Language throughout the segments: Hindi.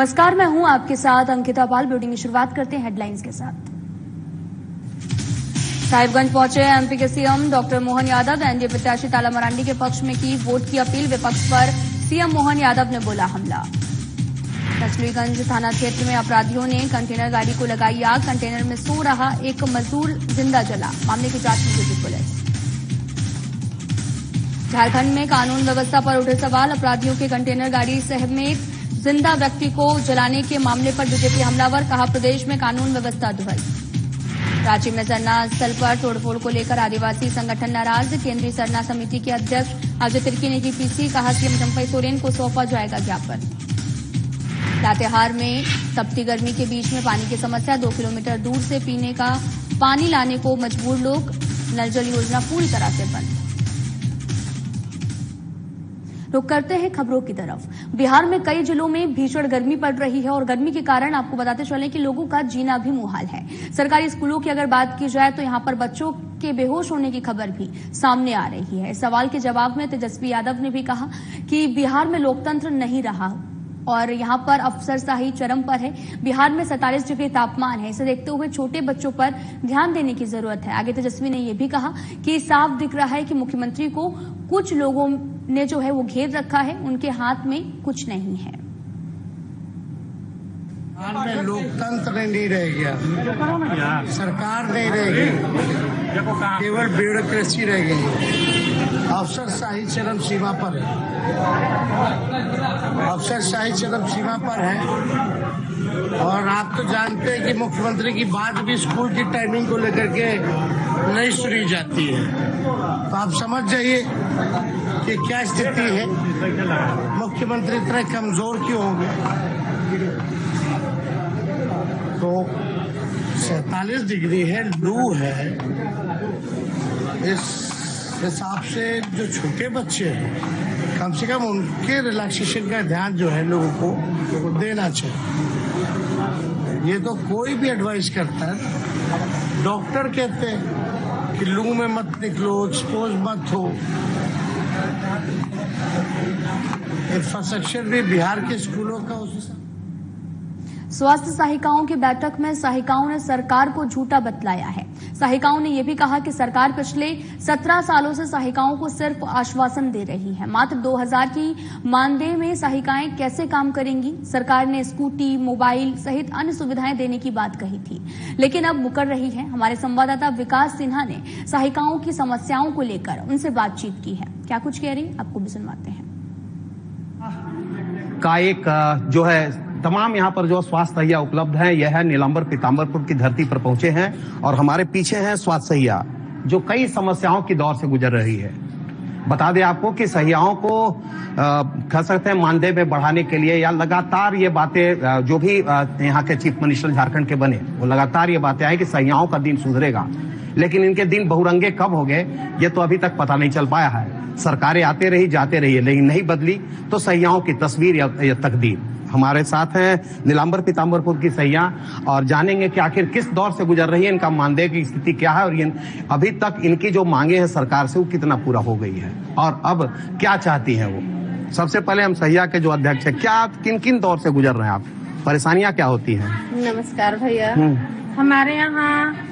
नमस्कार, मैं हूं आपके साथ अंकिता पाल। बुलेटिन की शुरुआत करते हैं हेडलाइंस के साथ। साहिबगंज पहुंचे एमपी के CM doctor Mohan Yadav. NDA प्रत्याशी ताला मरांडी के पक्ष में की वोट की अपील। विपक्ष पर सीएम मोहन यादव ने बोला हमला। कचलुईगंज थाना क्षेत्र में अपराधियों ने कंटेनर गाड़ी को लगाई आग। कंटेनर में सो रहा एक मजदूर जिंदा जला। मामले की जांच में जुटी पुलिस। झारखंड में कानून व्यवस्था पर उठे सवाल। अपराधियों के कंटेनर गाड़ी समेत जिंदा व्यक्ति को जलाने के मामले पर बीजेपी हमलावर। कहा, प्रदेश में कानून व्यवस्था दुबई। रांची में सरना स्थल पर तोड़फोड़ को लेकर आदिवासी संगठन नाराज। केंद्रीय सरना समिति के अध्यक्ष अजय तिर्की ने की पीसी। कहा, सीएम चंपई सोरेन को सौंपा जाएगा ज्ञापन। लातेहार में तपती गर्मी के बीच में पानी की समस्या। 2 किलोमीटर दूर से पीने का पानी लाने को मजबूर लोग। नल जल योजना पूरी तरह से बंद। रुक करते हैं खबरों की तरफ। बिहार में कई जिलों में भीषण गर्मी पड़ रही है और गर्मी के कारण आपको बताते चलें कि लोगों का जीना भी मुहाल है। सरकारी स्कूलों की अगर बात की जाए तो यहां पर बच्चों के बेहोश होने की खबर भी सामने आ रही है। इस सवाल के जवाब में तेजस्वी यादव ने भी कहा कि बिहार में लोकतंत्र नहीं रहा और यहां पर अफसरशाही चरम पर है। बिहार में 47 डिग्री तापमान है। इसे देखते हुए छोटे बच्चों पर ध्यान देने की जरूरत है। आगे तेजस्वी ने यह भी कहा कि साफ दिख रहा है कि मुख्यमंत्री को कुछ लोगों ने जो है वो घेर रखा है, उनके हाथ में कुछ नहीं है। बिहार में लोकतंत्र नहीं रह गया, सरकार नहीं रहेगी, केवल ब्यूरोक्रेसी रह गई। अफसरशाही चरम सीमा पर है, अफसरशाही चरम सीमा पर है। और आप तो जानते हैं कि मुख्यमंत्री की बात भी स्कूल की टाइमिंग को लेकर के नहीं सुनी जाती है। तो आप समझ जाइए कि क्या स्थिति है। मुख्यमंत्री इतने कमजोर क्यों हो गए? तो 47 डिग्री है, लू है। इस हिसाब से जो छोटे बच्चे हैं, कम से कम उनके रिलैक्सेशन का ध्यान जो है लोगों को देना चाहिए। ये तो कोई भी एडवाइस करता है। डॉक्टर कहते हैं कि लू में मत निकलो, एक्सपोज मत हो। इंफ्रास्ट्रक्चर भी बिहार के स्कूलों का उस स्वास्थ्य सहायिकाओं की बैठक में सहायिकाओं ने सरकार को झूठा बतलाया है। सहायिकाओं ने यह भी कहा कि सरकार पिछले 17 सालों से सहायिकाओं को सिर्फ आश्वासन दे रही है। मात्र 2000 की मानदेय में सहायिकाएं कैसे काम करेंगी? सरकार ने स्कूटी, मोबाइल सहित अन्य सुविधाएं देने की बात कही थी, लेकिन अब मुकर रही है। हमारे संवाददाता विकास सिन्हा ने सहायिकाओं की समस्याओं को लेकर उनसे बातचीत की है। क्या कुछ कह रही, आपको भी सुनवाते हैं। का एक जो है तमाम यहाँ पर जो स्वास्थ्य सहिया उपलब्ध है, यह है नीलांबर पीताम्बरपुर की धरती पर पहुंचे हैं और हमारे पीछे हैं स्वास्थ्य सहिया जो कई समस्याओं की दौर से गुजर रही है। बता दें आपको कि सहियाओं को कह सकते हैं मानदेय में बढ़ाने के लिए या लगातार ये बातें जो भी यहाँ के चीफ मिनिस्टर झारखंड के बने वो लगातार ये बातें आई कि सहियाओं का दिन सुधरेगा, लेकिन इनके दिन बहुरंगे कब हो गए ये तो अभी तक पता नहीं चल पाया है। सरकारें आते रही जाते रही लेकिन नहीं बदली तो सहियाओं की तस्वीर या तकदीर। हमारे साथ हैं नीलांबर पीताम्बरपुर की सहिया और जानेंगे कि आखिर किस दौर से गुजर रही है, इनका मानदेय की स्थिति क्या है और अभी तक इनकी जो मांगे हैं सरकार से वो कितना पूरा हो गई है और अब क्या चाहती हैं वो। सबसे पहले हम सहिया के जो अध्यक्ष है, क्या किन किन दौर से गुजर रहे हैं आप, परेशानियां क्या होती हैं? नमस्कार भैया, हमारे यहाँ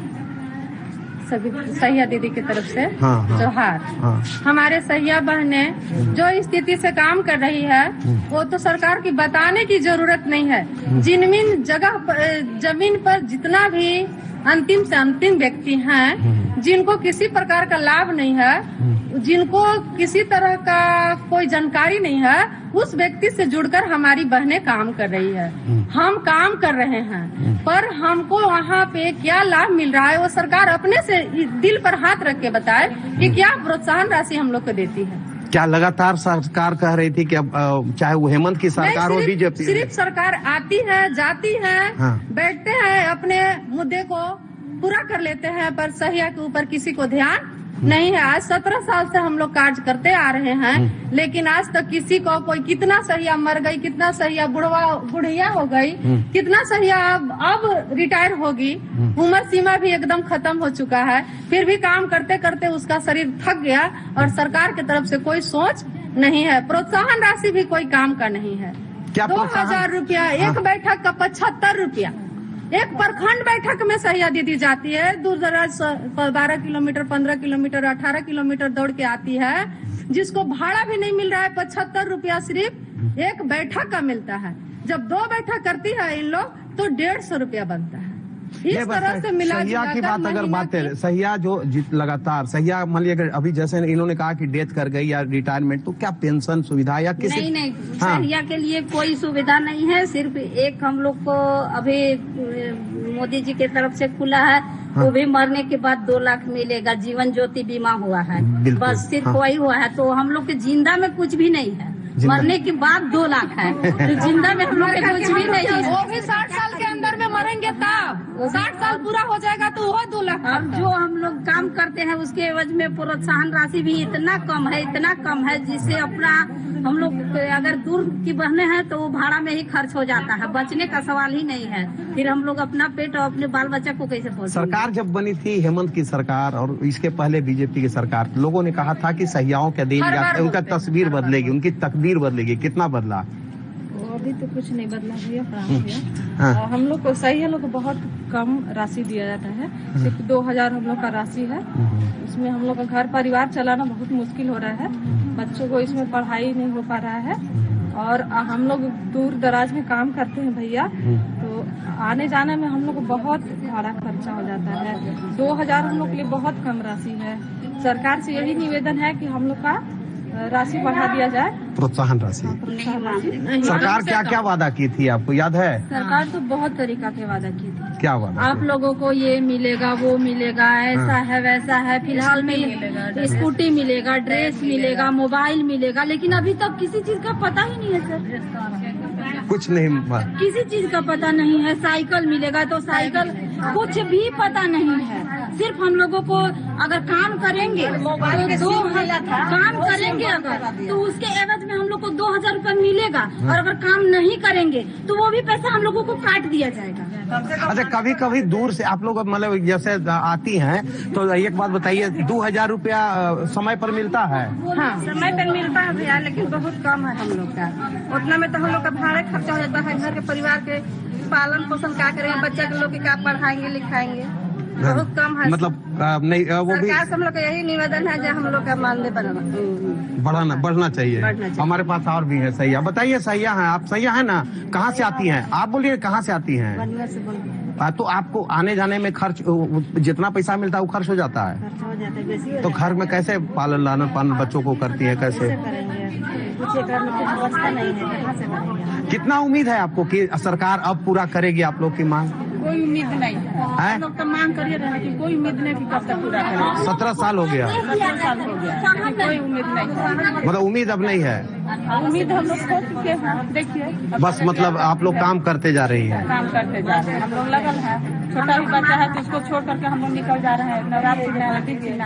सभी सहिया दीदी की तरफ से जोहार। हमारे सहिया बहने जो स्थिति से काम कर रही है वो तो सरकार की बताने की जरूरत नहीं है। जमीन पर जितना भी अंतिम से अंतिम व्यक्ति हैं, जिनको किसी प्रकार का लाभ नहीं है, जिनको किसी तरह का कोई जानकारी नहीं है, उस व्यक्ति से जुड़कर हमारी बहनें काम कर रही है। हम काम कर रहे हैं पर हमको वहाँ पे क्या लाभ मिल रहा है वो सरकार अपने से दिल पर हाथ रख के बताए कि क्या प्रोत्साहन राशि हम लोग को देती है। क्या लगातार सरकार कह रही थी कि अब चाहे वो हेमंत की सरकार हो, बीजेपी सिर्फ सरकार आती है जाती है, बैठते हैं अपने मुद्दे को पूरा कर लेते हैं पर सहिया के ऊपर किसी को ध्यान नहीं है। आज 17 साल से हम लोग कार्य करते आ रहे हैं लेकिन आज तक किसी को कोई कितना सहिया मर गई, कितना सहिया बुढ़िया हो गई, कितना सहिया अब रिटायर होगी, उम्र सीमा भी एकदम खत्म हो चुका है, फिर भी काम करते करते उसका शरीर थक गया और सरकार की तरफ से कोई सोच नहीं है, प्रोत्साहन राशि भी कोई काम का नहीं है। क्या 2000 रुपया एक बैठक का 75 रुपया। एक प्रखंड बैठक में सहिया दीदी जाती है, दूर दराज 12 किलोमीटर 15 किलोमीटर 18 किलोमीटर दौड़ के आती है, जिसको भाड़ा भी नहीं मिल रहा है। 75 रुपया सिर्फ एक बैठक का मिलता है। जब 2 बैठक करती है इन लोग तो 150 रुपया बनता है। इस तरह से मिला सहिया की बात अगर बात है, सहिया जो लगातार सहिया मान लिया अभी जैसे इन्होंने कहा कि डेथ कर गई या रिटायरमेंट, तो क्या पेंशन सुविधा या किसी नहीं सहिया के लिए कोई सुविधा नहीं है। सिर्फ एक हम लोग को अभी मोदी जी के तरफ से खुला है, वो भी मरने के बाद 2 लाख मिलेगा, जीवन ज्योति बीमा हुआ है, बस सिर्फ वही हुआ है। तो हम लोग के जिंदा में कुछ भी नहीं है, मरने के बाद 2 लाख है, तो जिंदा में हम लोग के कुछ भी नहीं है। वो भी 60 साल के अंदर में मरेंगे तब 60 साल पूरा हो जाएगा तो वो 2 लाख। अब जो हम लोग काम करते हैं उसके एवज में प्रोत्साहन राशि भी इतना कम है जिससे अपना हम लोग अगर दूर की बहने हैं तो वो भाड़ा में ही खर्च हो जाता है, बचने का सवाल ही नहीं है। फिर हम लोग अपना पेट और अपने बाल बच्चा को कैसे पोषेंगे। सरकार जब बनी थी हेमंत की सरकार और इसके पहले बीजेपी की सरकार, लोगों ने कहा था कि सहियाओं के दिन उनका तस्वीर बदलेगी, उनकी तकदीर बदलेगी। कितना बदला? अभी तो कुछ नहीं बदला भैया। हम लोग को सही है, लोग को बहुत कम राशि दिया जाता है, सिर्फ 2000 हम लोग का राशि है। उसमें हम लोग का घर परिवार चलाना बहुत मुश्किल हो रहा है, बच्चों को इसमें पढ़ाई नहीं हो पा रहा है। और हम लोग दूर दराज में काम करते हैं भैया, तो आने जाने में हम लोग को बहुत भाड़ा खर्चा हो जाता है। 2000 हम लोग के लिए बहुत कम राशि है। सरकार से यही निवेदन है कि हम लोग का राशि बढ़ा दिया जाए, प्रोत्साहन राशि। सरकार क्या क्या वादा की थी, आपको याद है? सरकार तो बहुत तरीका के वादा की थी। क्या वादा? आप लोगों को ये मिलेगा, वो मिलेगा, ऐसा है वैसा है। फिलहाल में स्कूटी मिलेगा, ड्रेस मिलेगा, मोबाइल मिलेगा, लेकिन अभी तक किसी चीज का पता ही नहीं है सर। कुछ नहीं, किसी चीज का पता नहीं है। साइकिल मिलेगा तो साइकिल, कुछ भी पता नहीं है। सिर्फ हम लोगों को अगर काम करेंगे तो काम करेंगे अगर तो उसके एवज में हम लोग को 2000 रुपया मिलेगा, और अगर काम नहीं करेंगे तो वो भी पैसा हम लोगों को काट दिया जाएगा। अच्छा, कभी कभी दूर से आप लोग मतलब जैसे आती हैं तो एक बात बताइए, 2000 रुपया समय पर मिलता है? हाँ, समय पर मिलता है भैया, लेकिन बहुत कम है हम लोग का। उतना में तो हम लोग का भाड़ा खर्चा हो जाता है, घर के परिवार के पालन पोषण क्या करेंगे, बच्चे के लोग क्या पढ़ाएंगे लिखाएंगे, बहुत कम है। मतलब नहीं, वो भी सरकार से हम लोग का यही निवेदन है जो हम लोग का मानदेय बढ़ना चाहिए। हमारे पास और भी है सहिया। बताइए, सहिया है आप? सहिया है ना? कहाँ से आती हैं आप? बोलिए कहाँ से आती हैं? तो आपको आने जाने में खर्च, जितना पैसा मिलता है वो खर्च हो जाता है। तो घर में कैसे पालन लालन बच्चों को करती है, कैसे? कितना उम्मीद है आपको कि सरकार अब पूरा करेगी आप लोग की मांग? कोई उम्मीद नहीं है। हम लोग तो मांग करिए रहे कि कोई उम्मीद नहीं कि कब तक पूरा करेंगे। 17 साल हो गया, 17 साल हो गया, कोई उम्मीद नहीं। मतलब उम्मीद अब नहीं है? उम्मीद हम लोग हो चुके हैं, देखिए। बस मतलब आप लोग काम करते जा रही हैं? काम करते जा रहे हैं, हम लोग लगल है। छोटा भी बच्चा है तो उसको छोड़ करके हम लोग निकल जा रहे हैं। नवरात्रि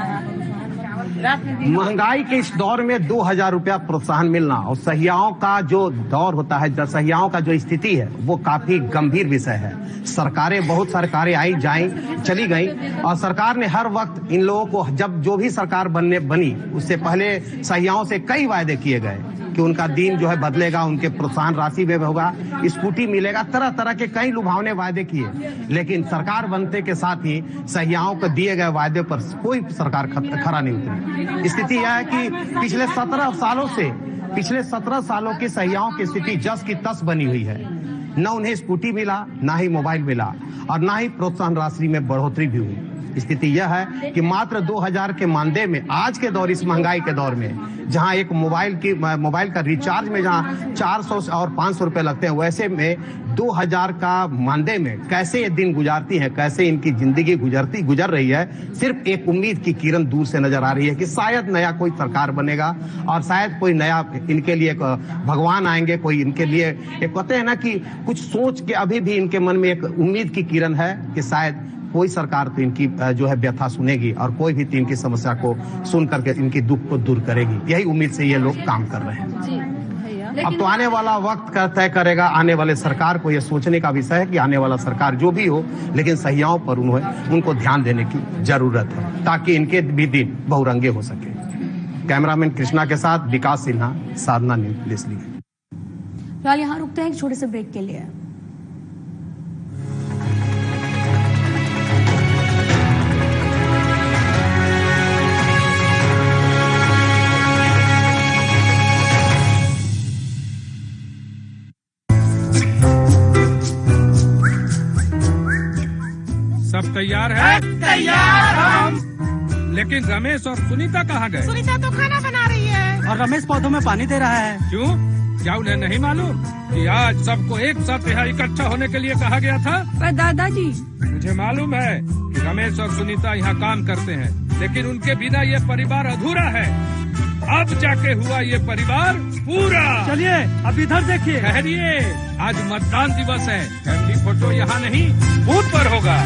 महंगाई के इस दौर में 2000 रुपया प्रोत्साहन मिलना और सहियाओं का जो दौर होता है, सहियाओं का जो स्थिति है वो काफी गंभीर विषय है। सरकारें, बहुत सरकारें आई जाई चली गई, और सरकार ने हर वक्त इन लोगों को, जब जो भी सरकार बनी उससे पहले सहियाओं से कई वायदे किए गए कि उनका दिन जो है बदलेगा, उनके प्रोत्साहन राशि में होगा, स्कूटी मिलेगा, तरह तरह के कई लुभावने वायदे किए। लेकिन सरकार बनते के साथ ही सहियाओं को दिए गए वायदे पर कोई सरकार खरा नहीं उतरी। स्थिति यह है कि पिछले 17 सालों की सहियाओं की स्थिति जस की तस बनी हुई है। न उन्हें स्कूटी मिला, ना ही मोबाइल मिला, और ना ही प्रोत्साहन राशि में बढ़ोतरी भी हुई। स्थिति यह है कि मात्र 2000 के मानदेय में आज के दौर, इस महंगाई के दौर में, जहां एक मोबाइल का रिचार्ज में जहां 400 और 500 रुपए लगते हैं, वैसे में 2000 का मानदेय में कैसे ये दिन गुजारती हैं, कैसे इनकी जिंदगी गुजर रही है। सिर्फ एक उम्मीद की किरण दूर से नजर आ रही है कि शायद नया कोई सरकार बनेगा और शायद कोई नया इनके लिए भगवान आएंगे, कोई इनके लिए एक कहते हैं ना कि कुछ सोच के अभी भी इनके मन में एक उम्मीद की किरण है कि शायद कोई सरकार तो इनकी जो है व्यथा सुनेगी और कोई भी तो इनकी समस्या को सुन करके इनकी दुख को दूर करेगी। यही उम्मीद से ये लोग काम कर रहे हैं। जी। अब तो आने वाला वक्त तय करेगा, आने वाले सरकार को यह सोचने का विषय है कि आने वाला सरकार जो भी हो, लेकिन सहियाओं पर उनको ध्यान देने की जरूरत है ताकि इनके भी दिन बहुरंगे हो सके। कैमरामैन कृष्णा के साथ विकास सिन्हा, साधना न्यूज़, इसलिए। फिलहाल यहाँ रुकते हैं एक छोटे से ब्रेक के लिए। सब तैयार है? तैयार हम। लेकिन रमेश और सुनीता कहाँ गए? सुनीता तो खाना बना रही है और रमेश पौधों में पानी दे रहा है। क्यों? क्या उन्हें नहीं मालूम कि आज सबको एक साथ यहाँ इकट्ठा होने के लिए कहा गया था? पर दादाजी, मुझे मालूम है कि रमेश और सुनीता यहाँ काम करते हैं, लेकिन उनके बिना ये परिवार अधूरा है। अब जाके हुआ ये परिवार पूरा। चलिए अब इधर देखिए। ठहरिए, आज मतदान दिवस है। फैमिली फोटो यहाँ नहीं, बूथ पर होगा।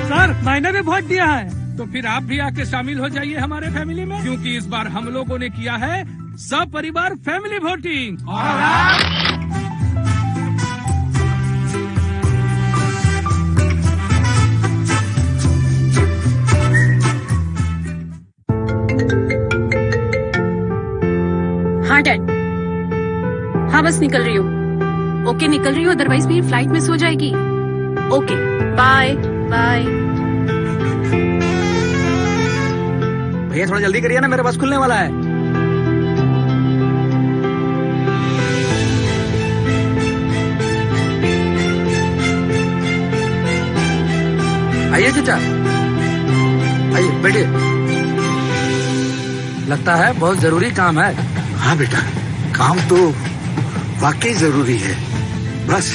सर मैंने भी वोट दिया है। तो फिर आप भी आके शामिल हो जाइए हमारे फैमिली में, क्योंकि इस बार हम लोगों ने किया है सब परिवार फैमिली वोटिंग। हाँ डैड, हाँ बस निकल रही हूँ। ओके निकल रही हूँ, अदरवाइज मेरी फ्लाइट मिस हो जाएगी। Okay bye bye. भैया थोड़ा जल्दी करिए ना, मेरा बस खुलने वाला है। आइए चाचा, आइए बैठिए। लगता है बहुत जरूरी काम है। हाँ बेटा, काम तो वाकई जरूरी है, बस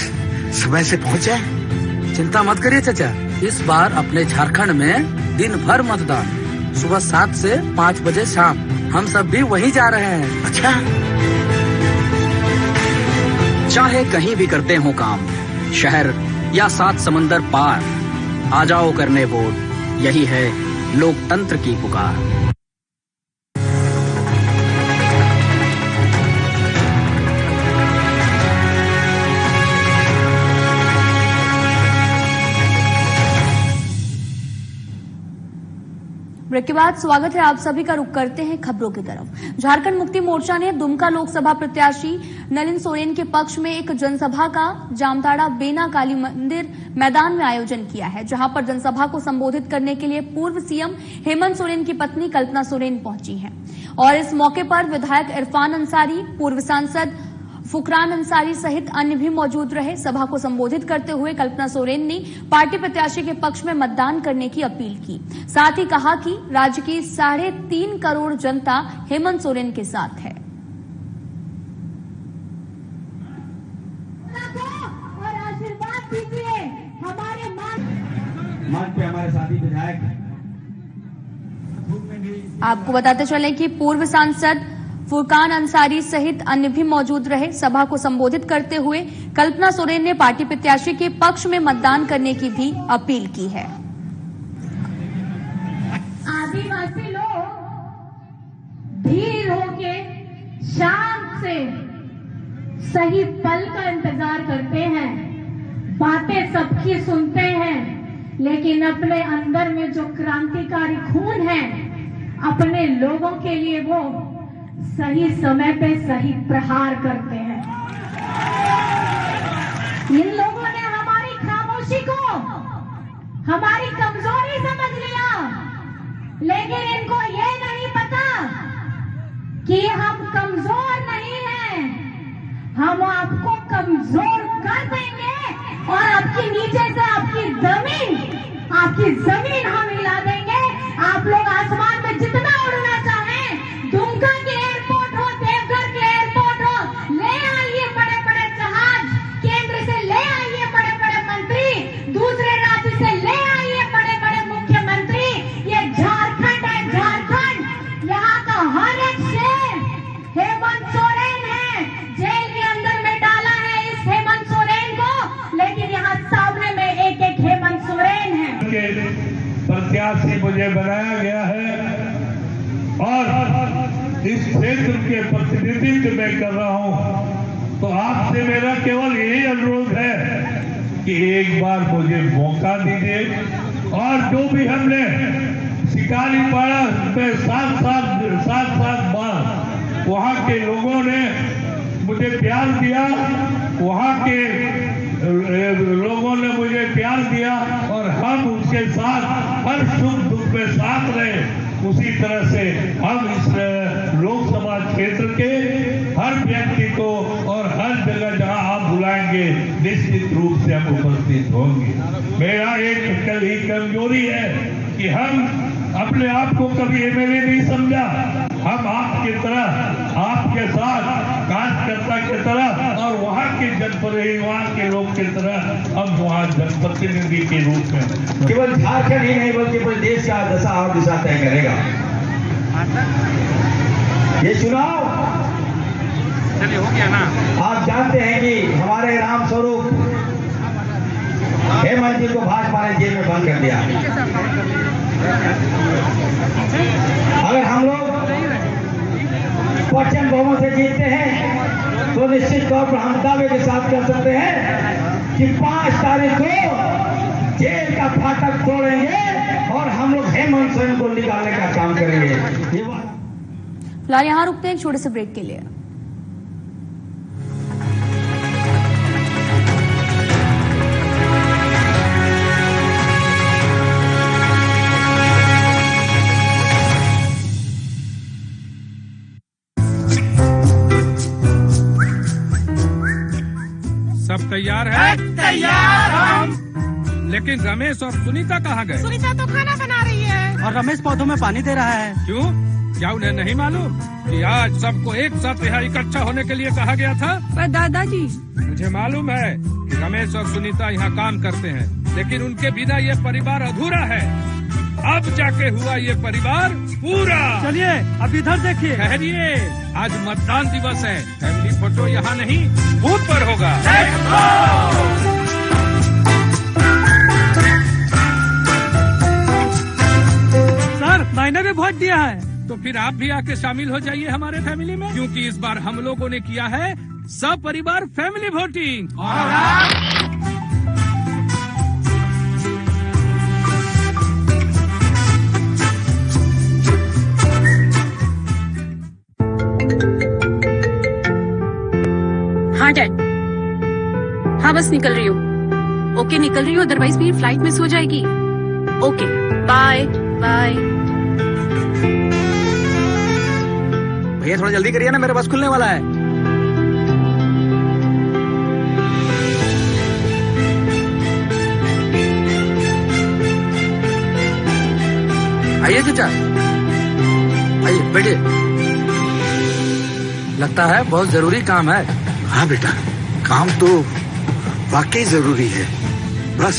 समय से पहुंच जाए। चिंता मत करिए चाचा, इस बार अपने झारखंड में दिन भर मतदान, सुबह 7 से 5 बजे शाम। हम सब भी वहीं जा रहे हैं। अच्छा, चाहे कहीं भी करते हो काम, शहर या 7 समंदर पार, आ जाओ करने वोट, यही है लोकतंत्र की पुकार। ब्रेक के बाद स्वागत है आप सभी का। रुख करते हैं खबरों की तरफ। झारखंड मुक्ति मोर्चा ने दुमका लोकसभा प्रत्याशी नलिन सोरेन के पक्ष में एक जनसभा का जामताड़ा बेना काली मंदिर मैदान में आयोजन किया है, जहां पर जनसभा को संबोधित करने के लिए पूर्व सीएम हेमंत सोरेन की पत्नी कल्पना सोरेन पहुंची हैं। और इस मौके पर विधायक इरफान अंसारी, पूर्व सांसद फुकरान अंसारी सहित अन्य भी मौजूद रहे। सभा को संबोधित करते हुए कल्पना सोरेन ने पार्टी प्रत्याशी के पक्ष में मतदान करने की अपील की। साथ ही कहा कि राज्य की 3.5 करोड़ जनता हेमंत सोरेन के साथ है। और आशीर्वाद दीजिए हमारे मंच पे हमारे साथी विधायक। आपको बताते चले कि पूर्व सांसद फुरकान अंसारी सहित अन्य भी मौजूद रहे। सभा को संबोधित करते हुए कल्पना सोरेन ने पार्टी प्रत्याशी के पक्ष में मतदान करने की भी अपील की है। आदिवासी लोग धीर होके शाम से सही पल का इंतजार करते हैं, बातें सबकी सुनते हैं, लेकिन अपने अंदर में जो क्रांतिकारी खून है, अपने लोगों के लिए वो सही समय पे सही प्रहार करते हैं। इन लोगों ने हमारी खामोशी को हमारी कमजोरी समझ लिया, लेकिन इनको ये नहीं पता कि हम कमजोर नहीं हैं। हम आपको कमजोर कर देंगे और आपके नीचे से आपकी जमीन हम हिला देंगे। आप लोग आसमान में जितना उड़ना चाहें, दुमका के एयरपोर्ट हो, देवघर के एयरपोर्ट हो, ले आइए बड़े बड़े जहाज, केंद्र से ले आइए बड़े बड़े मंत्री, दूसरे राज्य से ले आइए बड़े बड़े मुख्यमंत्री। ये झारखंड है, झारखंड, यहाँ का हर एक शेर हेमंत सोरेन है। जेल के अंदर में डाला है इस हेमंत सोरेन को, लेकिन यहाँ सामने में एक एक हेमंत सोरेन है। प्रत्याशी मुझे बनाया गया है और इस क्षेत्र के प्रतिनिधित्व में कर रहा हूं, तो आपसे मेरा केवल यही अनुरोध है कि एक बार मुझे मौका दीजिए और जो भी हमने शिकारीपाड़ा में 7 बार वहाँ के लोगों ने मुझे प्यार दिया, वहाँ के लोगों ने मुझे प्यार दिया और हम उसके साथ हर सुख दुख में साथ रहे। उसी तरह से हम इस लोकसभा क्षेत्र के हर व्यक्ति को और हर जगह जहां आप बुलाएंगे निश्चित रूप से हम उपस्थित होंगे। मेरा एक कमजोरी है कि हम अपने आप को कभी एमएलए नहीं समझा। हम आपके तरह, आपके साथ कार्यकर्ता की तरह और वहाँ के जनप्रतिनिधि, वहाँ के लोग की तरह हम वहाँ जनप्रतिनिधि के रूप में केवल झारखंड ही नहीं बल्कि पूरे देश का दशा और दिशा तय करेगा। ये चुनाव चलिए हो गया ना। आप जानते हैं कि हमारे राम स्वरूप हेमंत जी को भाजपा ने जेल में बंद कर दिया। अगर हम लोग पश्चिम बहुमत से जीतते हैं तो निश्चित तौर पर हम दावे के साथ कह सकते हैं कि 5 तारीख को जेल का फाटक तोड़ेंगे और हम लोग हेमंत सोरेन को निकालने का काम करेंगे। फिलहाल यहाँ रुकते हैं एक छोटे से ब्रेक के लिए। सब तैयार है? तैयार हम। लेकिन रमेश और सुनीता कहाँ गए? सुनीता तो खाना बना रही है और रमेश पौधों में पानी दे रहा है। क्यों? क्या उन्हें नहीं मालूम कि आज सबको एक साथ यहाँ इकट्ठा होने के लिए कहा गया था? पर दादाजी, मुझे मालूम है कि रमेश और सुनीता यहाँ काम करते हैं, लेकिन उनके बिना ये परिवार अधूरा है। अब जाके हुआ ये परिवार पूरा। चलिए अब इधर देखिए। ठहरिए, आज मतदान दिवस है। फैमिली फोटो यहाँ नहीं, बूथ पर होगा। सर मैंने भी वोट दिया है। तो फिर आप भी आके शामिल हो जाइए हमारे फैमिली में, क्योंकि इस बार हम लोगों ने किया है सपरिवार फैमिली वोटिंग। हाँ डैड, हाँ बस निकल रही हूँ। ओके निकल रही हूँ, अदरवाइज मेरी फ्लाइट मिस हो जाएगी। Okay bye bye. भैया थोड़ा जल्दी करिए ना, मेरे बस खुलने वाला है। आइए चाचा, आइए बैठिए। लगता है बहुत जरूरी काम है। हाँ बेटा, काम तो वाकई जरूरी है, बस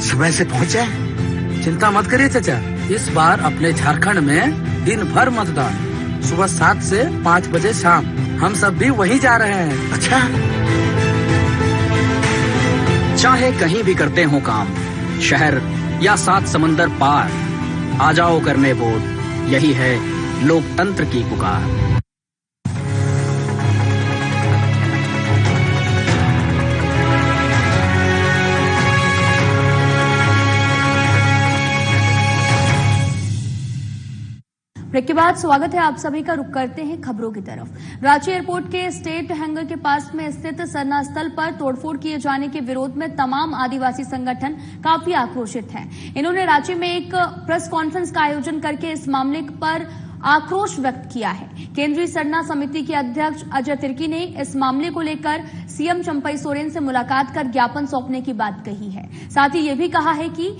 समय से पहुंच जाए। चिंता मत करिए चाचा, इस बार अपने झारखंड में दिन भर मतदान, सुबह 7 से 5 बजे शाम। हम सब भी वहीं जा रहे हैं। अच्छा, चाहे कहीं भी करते हो काम, शहर या 7 समंदर पार, आ जाओ करने वोट, यही है लोकतंत्र की पुकार। ब्रेक के बाद स्वागत है आप सभी का। रुक करते हैं खबरों की तरफ। रांची एयरपोर्ट के स्टेट हैंगर के पास में स्थित सरना स्थल पर तोड़फोड़ किए जाने के विरोध में तमाम आदिवासी संगठन काफी आक्रोशित हैं। इन्होंने रांची में एक प्रेस कॉन्फ्रेंस का आयोजन करके इस मामले पर आक्रोश व्यक्त किया है। केंद्रीय सरना समिति के अध्यक्ष अजय तिर्की ने इस मामले को लेकर सीएम चंपई सोरेन से मुलाकात कर ज्ञापन सौंपने की बात कही है। साथ ही ये भी कहा है कि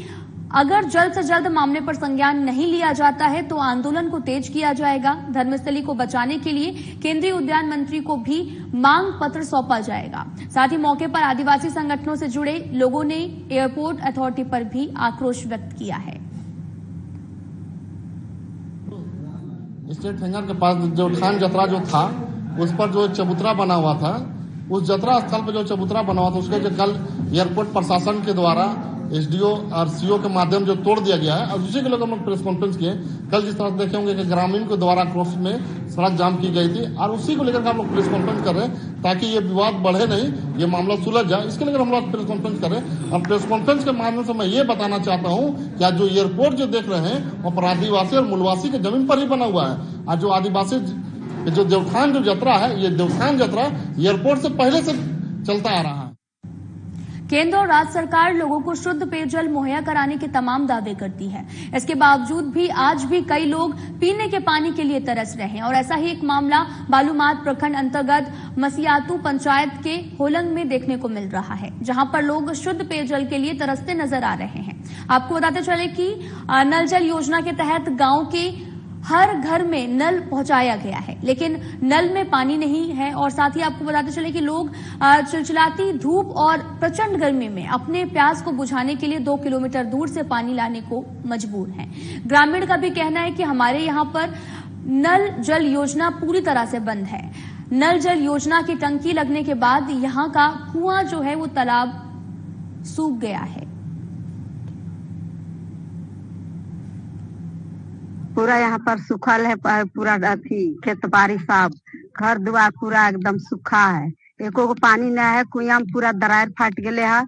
अगर जल्द से जल्द मामले पर संज्ञान नहीं लिया जाता है तो आंदोलन को तेज किया जाएगा। धर्मस्थली को बचाने के लिए केंद्रीय उद्यान मंत्री को भी मांग पत्र सौंपा जाएगा। साथ ही मौके पर आदिवासी संगठनों से जुड़े लोगों ने एयरपोर्ट अथॉरिटी पर भी आक्रोश व्यक्त किया है। स्टेट हैंगर के पास जो खान जतरा जो था, उस पर जो चबूतरा बना हुआ था, उस जतरा स्थल पर जो चबूतरा बना हुआ था, उसके जो कल एयरपोर्ट प्रशासन के द्वारा एसडीओ और सीओ के माध्यम जो तोड़ दिया गया है और उसी के लोग हम लोग प्रेस कॉन्फ्रेंस किए। कल जिस तरह देखे होंगे कि ग्रामीण के द्वारा क्रॉस में सड़क जाम की गई थी और उसी को लेकर हम लोग प्रेस कॉन्फ्रेंस कर रहे हैं ताकि ये विवाद बढ़े नहीं, ये मामला सुलझ जाए। इसके लेकर हम लोग प्रेस कॉन्फ्रेंस कर रहे हैं और प्रेस कॉन्फ्रेंस के माध्यम से मैं ये बताना चाहता हूँ कि आज जो एयरपोर्ट जो देख रहे हैं वो पर आदिवासी और मूलवासी के जमीन पर ही बना हुआ है। आज जो आदिवासी जो देवथान जो यात्रा है, ये देवथान यात्रा एयरपोर्ट से पहले से चलता आ रहा है। केंद्र और राज्य सरकार लोगों को शुद्ध पेयजल मुहैया कराने के तमाम दावे करती है। इसके बावजूद भी आज भी कई लोग पीने के पानी के लिए तरस रहे हैं और ऐसा ही एक मामला बालूमाथ प्रखंड अंतर्गत मसियातू पंचायत के होलंग में देखने को मिल रहा है, जहां पर लोग शुद्ध पेयजल के लिए तरसते नजर आ रहे हैं। आपको बताते चले कि नल जल योजना के तहत गांव के हर घर में नल पहुंचाया गया है, लेकिन नल में पानी नहीं है। और साथ ही आपको बताते चले कि लोग चिलचिलाती धूप और प्रचंड गर्मी में अपने प्यास को बुझाने के लिए 2 किलोमीटर दूर से पानी लाने को मजबूर हैं। ग्रामीण का भी कहना है कि हमारे यहाँ पर नल जल योजना पूरी तरह से बंद है। नल जल योजना की टंकी लगने के बाद यहाँ का कुआं जो है वो तालाब सूख गया है। पूरा यहाँ पर सूखल है, पूरा अथी खेत बाड़ी सब घर दुआर पूरा एकदम सूखा है। एको को पानी न है, कुआं में पूरा दरार फाट गए है।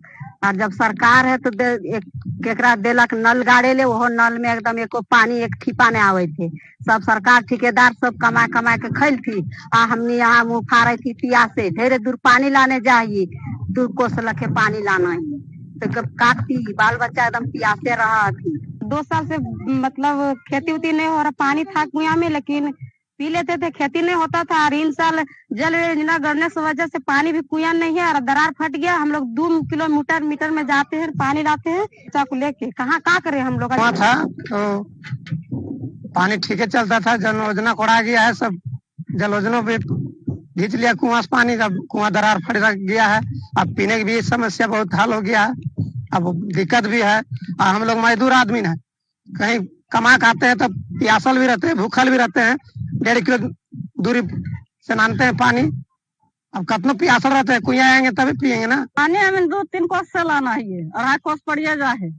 और जब सरकार है तो केकरा देलक नल गाड़े ले, वो नल में एकदम एको पानी एक ठीपा नहीं आवे थे। सब सरकार ठेकेदार सब कमा कमा के खैल थी आ हमने यहाँ मुँह फाड़े थी पियासे। ढेरे दूर पानी लाने जाइए, 2 कोस लखे पानी लाना है तो काटती बाल बच्चा एकदम पियासे रहा थी। 2 साल से मतलब खेती उती नहीं हो रहा, पानी था कुआं में लेकिन पी लेते थे, खेती नहीं होता था। और इन साल जल योजना गड़ने की वजह से पानी भी कुआं नहीं है और दरार फट गया। हम लोग 2 किलोमीटर में जाते हैं, पानी लाते हैं चाकू लेके। कहाँ क्या करे हम लोग। था तो पानी ठीक है चलता था, जल योजना कोड़ा गया है, सब जल योजना भी खींच लिया कुआं से पानी, अब कुआं दरार फट गया है। अब पीने की भी समस्या बहुत हाल हो गया है, अब दिक्कत भी है। और हम लोग मजदूर आदमी है, कहीं कमा खाते हैं तो प्यासल भी रहते हैं, भूखल भी रहते हैं। 1.5 किलो दूरी से नानते हैं पानी। अब कितना प्यासल रहते हैं, कुआं आएंगे तभी पियेंगे ना। पानी हमें 2-3 कोस से लाना है, 2.5 कोस पड़िए जाए।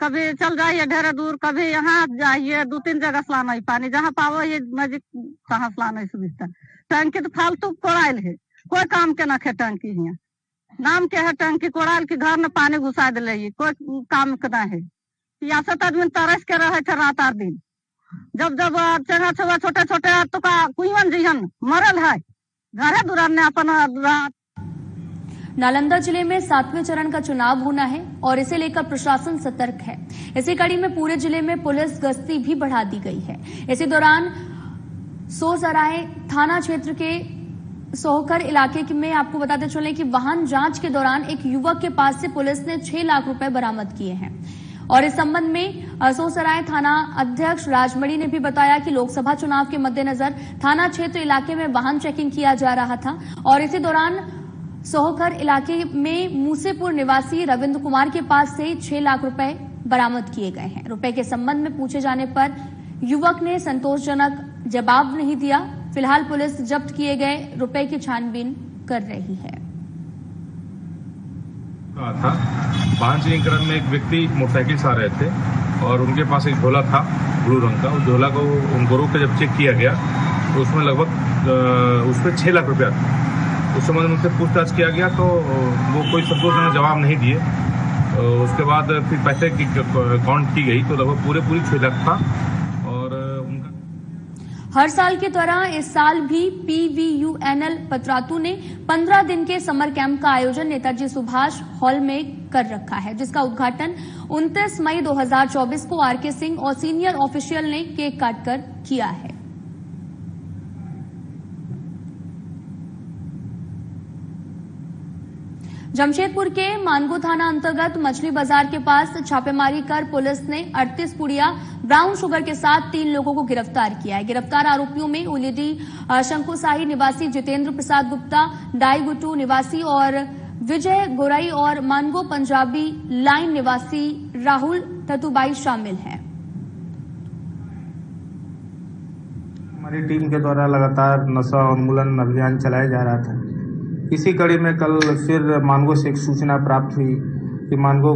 कभी चल जाइए ढेरे दूर, कभी यहाँ जाइए, 2-3 जगह से लाना है पानी। जहाँ पाओ ये नजदीक कहाँ से लाना है सुविधा। टंकी तो फालतू कोड़ाइल है, कोई काम के ना खे टंकी है। नाम के है टंकी कोड़ाइल के घर में पानी घुसा दिले, कोई काम के ना है। सियासत आदमी तरस के रहे थे रात 8 दिन। जब चंगा छुआ छोटे छोटे तो का कुआं जीहन मरल है, घरे दुरान ने अपन रात। नालंदा जिले में 7वें चरण का चुनाव होना है और इसे लेकर प्रशासन सतर्क है। इसी कड़ी में पूरे जिले में पुलिस गश्ती भी बढ़ा दी गई है। इसी दौरान सोसराय थाना क्षेत्र के सोहकर इलाके में आपको बताते चले कि वाहन जांच के दौरान एक युवक के पास से पुलिस ने 6 लाख रुपए बरामद किए हैं। और इस संबंध में सोसराय थाना अध्यक्ष राजमणि ने भी बताया कि लोकसभा चुनाव के मद्देनजर थाना क्षेत्र इलाके में वाहन चेकिंग किया जा रहा था और इसी दौरान सोहकर इलाके में मूसेपुर निवासी रविंद्र कुमार के पास से 6 लाख रुपए बरामद किए गए हैं। रुपए के संबंध में पूछे जाने पर युवक ने संतोषजनक जवाब नहीं दिया। फिलहाल पुलिस जब्त किए गए रुपए की छानबीन कर रही है। था वाहन चेकिंग क्रम में एक व्यक्ति मोटरसाइकिल से आ रहे थे और उनके पास एक झोला था ब्लू रंग का। उस झोला को उनको रोक कर जब चेक किया गया तो उसमें लगभग उसमें 6 लाख रुपया था। उस समय उनसे पूछताछ किया गया तो वो कोई संतोषजनक जवाब नहीं दिए। उसके बाद फिर पैसे की काउंट की गई तो लगभग पूरी 6 लाख था। और उनका हर साल की तरह इस साल भी PVUNL पतरातू ने 15 दिन के समर कैंप का आयोजन नेताजी सुभाष हॉल में कर रखा है, जिसका उद्घाटन 29 मई 2024 को RK सिंह और सीनियर ऑफिशियल ने केक काटकर किया है। जमशेदपुर के मानगो थाना अंतर्गत मछली बाजार के पास छापेमारी कर पुलिस ने 38 पुड़िया ब्राउन शुगर के साथ 3 लोगों को गिरफ्तार किया है। गिरफ्तार आरोपियों में उलीडी शंकुशाही निवासी जितेंद्र प्रसाद गुप्ता, डाईगुटू निवासी और विजय गोराई और मानगो पंजाबी लाइन निवासी राहुल ततुबाई शामिल हैं। हमारी टीम के द्वारा लगातार नशा उन्मूलन अभियान चलाया जा रहा था। इसी कड़ी में कल फिर मानगो से एक सूचना प्राप्त हुई मानगो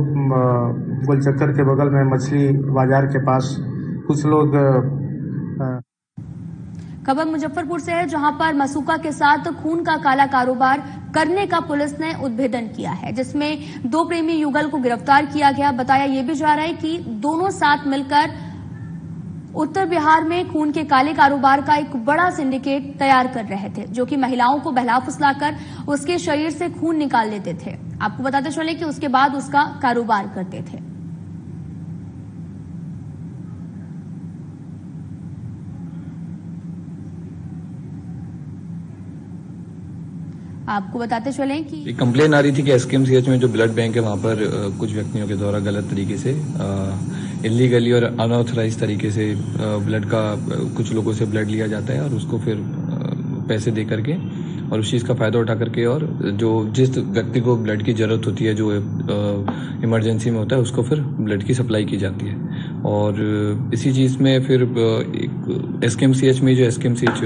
गोलचक्कर के बगल में मछली बाजार के पास कुछ लोग खबर मुजफ्फरपुर से है, जहां पर मसूका के साथ खून का काला कारोबार करने का पुलिस ने उद्भेदन किया है, जिसमें 2 प्रेमी युगल को गिरफ्तार किया गया। बताया यह भी जा रहा है कि दोनों साथ मिलकर उत्तर बिहार में खून के काले कारोबार का एक बड़ा सिंडिकेट तैयार कर रहे थे, जो कि महिलाओं को बहला फुसलाकर उसके शरीर से खून निकाल लेते थे। आपको बताते चले कि उसके बाद उसका कारोबार करते थे। आपको बताते चलें कि एक कंप्लेन आ रही थी कि एसकेएमसीएच में जो ब्लड बैंक है वहां पर कुछ व्यक्तियों के द्वारा गलत तरीके से इलीगली और अनऑथराइज तरीके से ब्लड का कुछ लोगों से ब्लड लिया जाता है और उसको फिर पैसे दे करके और उस चीज़ का फायदा उठा करके और जो जिस व्यक्ति को ब्लड की जरूरत होती है, जो इमरजेंसी में होता है, उसको फिर ब्लड की सप्लाई की जाती है। और इसी चीज़ में फिर एक एसकेएमसीएच में जो एसकेएमसीएच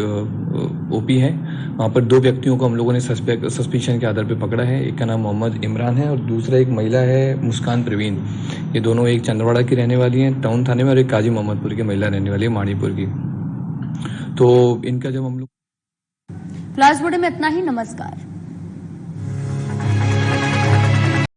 ओपी है वहाँ पर 2 व्यक्तियों को हम लोगों ने सस्पिशन के आधार पर पकड़ा है। एक का नाम मोहम्मद इमरान है और दूसरा एक महिला है मुस्कान प्रवीण। ये दोनों एक चंद्रवाड़ा की रहने वाली हैं टाउन थाने में और एक काजी मोहम्मदपुर की महिला रहने वाली है माणीपुर की। तो इनका जब हम लोग फ्लैश बोर्ड में इतना ही। नमस्कार।